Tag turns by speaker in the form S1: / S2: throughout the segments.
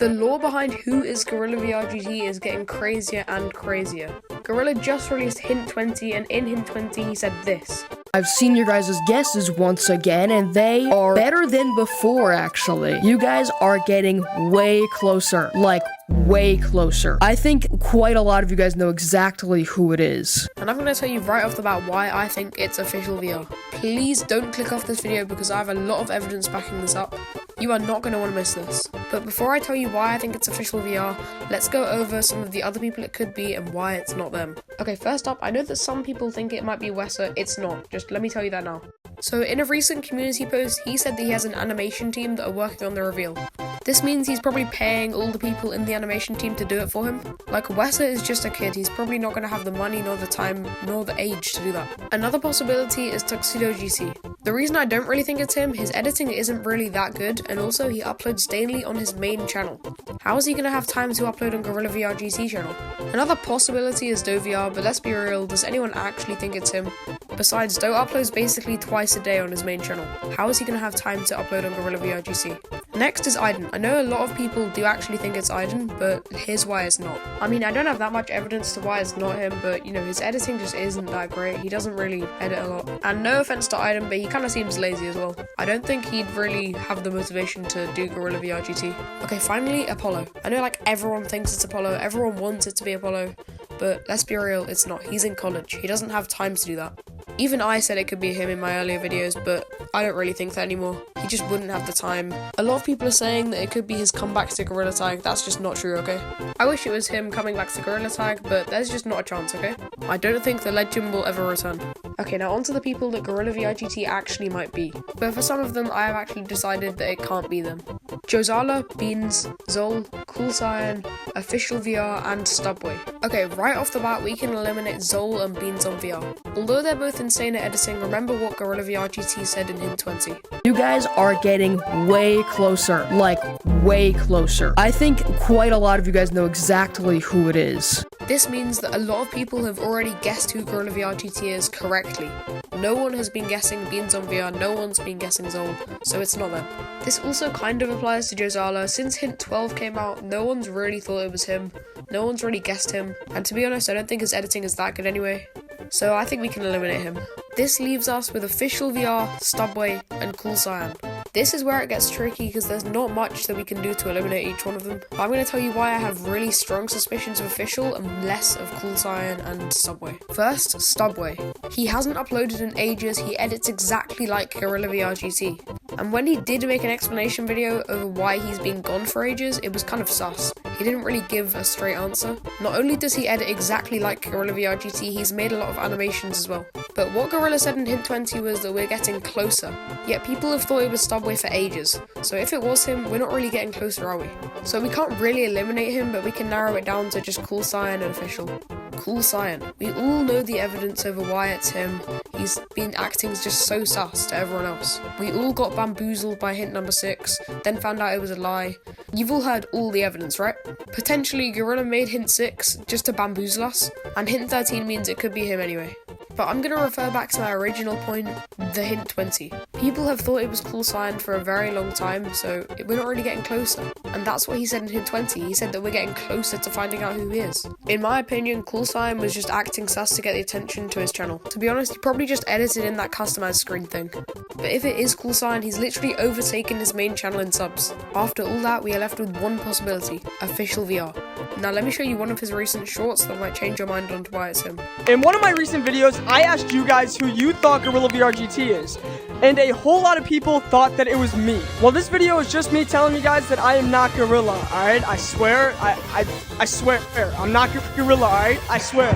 S1: The lore behind who is Gorilla VR GT is getting crazier and crazier. Gorilla just released Hint 20, and in Hint 20 he said this.
S2: I've seen your guys' guesses once again, and they are better than before, actually. You guys are getting way closer, like way closer. I think quite a lot of you guys know exactly who it is.
S1: And I'm going to tell you right off the bat why I think it's official VR. Please don't click off this video because I have a lot of evidence backing this up. You are not going to want to miss this. But before I tell you why I think it's official VR, let's go over some of the other people it could be and why it's not them. Okay, first up, I know that some people think it might be Wesser. It's not. Just let me tell you that now. So in a recent community post, he said that he has an animation team that are working on the reveal. This means he's probably paying all the people in the animation team to do it for him. Like, Wesser is just a kid, he's probably not going to have the money, nor the time, nor the age to do that. Another possibility is Tuxedo GC. The reason I don't really think it's him, his editing isn't really that good, and also he uploads daily on his main channel. How is he going to have time to upload on Gorilla VR GT channel? Another possibility is DoVR, but let's be real, does anyone actually think it's him? Besides, Do uploads basically twice a day on his main channel. How is he going to have time to upload on Gorilla VR GC? Next is Aiden. I know a lot of people do actually think it's Aiden, but here's why it's not. I mean, I don't have that much evidence to why it's not him, but you know, his editing just isn't that great. He doesn't really edit a lot. And no offense to Aiden, but he kind of seems lazy as well. I don't think he'd really have the motivation to do Gorilla VR GT. Okay, finally, Apollo. I know like everyone thinks it's Apollo, everyone wants it to be Apollo, but let's be real, it's not. He's in college. He doesn't have time to do that. Even I said it could be him in my earlier videos, but I don't really think that anymore. He just wouldn't have the time. A lot of people are saying that it could be his comeback to Gorilla Tag. That's just not true, okay? I wish it was him coming back to Gorilla Tag, but there's just not a chance, okay? I don't think the legend will ever return. Okay, now onto the people that Gorilla VR GT actually might be. But for some of them, I have actually decided that it can't be them. Jozala, Beans, Zol, Cool Cyan, Official VR, and Stubway. Okay, right off the bat, we can eliminate Zol and Beans on VR. Although they're both insane at editing, remember what Gorilla VR GT said in Hint 20.
S2: You guys are getting way closer, like way closer. I think quite a lot of you guys know exactly who it is.
S1: This means that a lot of people have already guessed who Gorilla VR GT is correctly. No one has been guessing Beans on VR, no one's been guessing Zol, so it's not them. This also kind of applies to Jozala. Since Hint 12 came out, no one's really thought it was him, no one's really guessed him, and to be honest, I don't think his editing is that good anyway, so I think we can eliminate him. This leaves us with Official VR, Stubway, and Cool Cyan. This is where it gets tricky because there's not much that we can do to eliminate each one of them. But I'm going to tell you why I have really strong suspicions of Official and less of Cool Cyan and Stubway. First, Stubway. He hasn't uploaded in ages, he edits exactly like Gorilla VR GT. And when he did make an explanation video over why he's been gone for ages, it was kind of sus. He didn't really give a straight answer. Not only does he edit exactly like Gorilla VR GT, he's made a lot of animations as well. But what Gorilla said in Hint 20 was that we're getting closer. Yet people have thought it was Stubway for ages. So if it was him, we're not really getting closer, are we? So we can't really eliminate him, but we can narrow it down to just Cool Cyan and Official. Cool Cyan. We all know the evidence over why it's him. He's been acting just so sus to everyone else. We all got bamboozled by Hint number 6, then found out it was a lie. You've all heard all the evidence, right? Potentially, Gorilla made Hint 6 just to bamboozle us, and Hint 13 means it could be him anyway. But I'm going to refer back to my original point, the Hint 20. People have thought it was Cool Cyan for a very long time, so we're not really getting closer. And that's what he said in Hint 20, he said that we're getting closer to finding out who he is. In my opinion, Cool Cyan was just acting sus to get the attention to his channel. To be honest, he probably just edited in that customized screen thing. But if it is Cool Cyan, he's literally overtaken his main channel in subs. After all that, we are left with one possibility, Official VR. Now let me show you one of his recent shorts that might change your mind on why it's him.
S3: In one of my recent videos, I asked you guys who you thought Gorilla VR GT is, and a whole lot of people thought that it was me. Well, this video is just me telling you guys that I am not Gorilla, alright? I swear, I swear, I'm not Gorilla, alright? I swear.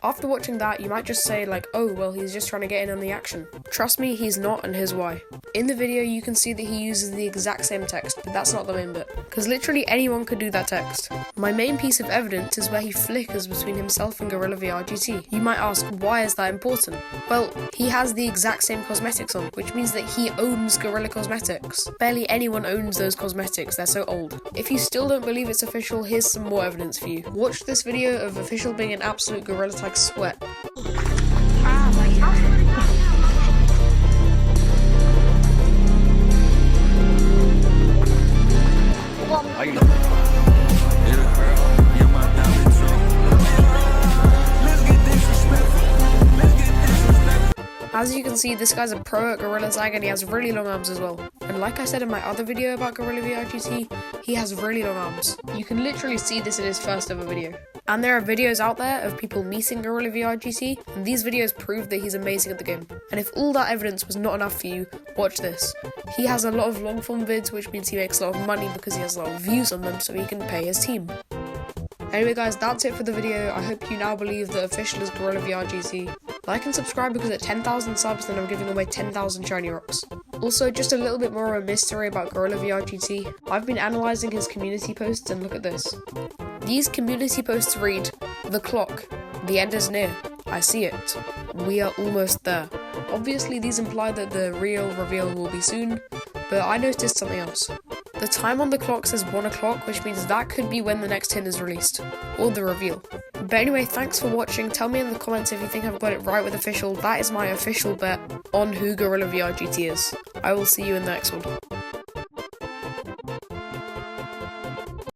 S1: After watching that, you might just say like, oh, well, he's just trying to get in on the action. Trust me, he's not, and here's why. In the video, you can see that he uses the exact same text, but that's not the main bit, because literally anyone could do that text. My main piece of evidence is where he flickers between himself and Gorilla VR GT. You might ask, why is that important? Well, he has the exact same cosmetics on, which means that he owns Gorilla Cosmetics. Barely anyone owns those cosmetics, they're so old. If you still don't believe it's Official, here's some more evidence for you. Watch this video of Official being an absolute Gorilla Tag sweat. can see, this guy's a pro at Gorilla Tag and he has really long arms as well. And like I said in my other video about Gorilla VR GT, he has really long arms. You can literally see this in his first ever video. And there are videos out there of people meeting Gorilla VR GT, and these videos prove that he's amazing at the game. And if all that evidence was not enough for you, watch this. He has a lot of long form vids, which means he makes a lot of money because he has a lot of views on them, so he can pay his team. Anyway guys, that's it for the video. I hope you now believe that official is Gorilla VR GT. Like and subscribe because at 10,000 subs then I'm giving away 10,000 shiny rocks. Also, just a little bit more of a mystery about Gorilla VR GT. I've been analysing his community posts and look at this. These community posts read, "The clock. The end is near. I see it. We are almost there." Obviously these imply that the real reveal will be soon, but I noticed something else. The time on the clock says 1 o'clock, which means that could be when the next tin is released, or the reveal. But anyway, thanks for watching. Tell me in the comments if you think I've got it right with official. That is my official bet on who Gorilla VR GT is. I will see you in the next one.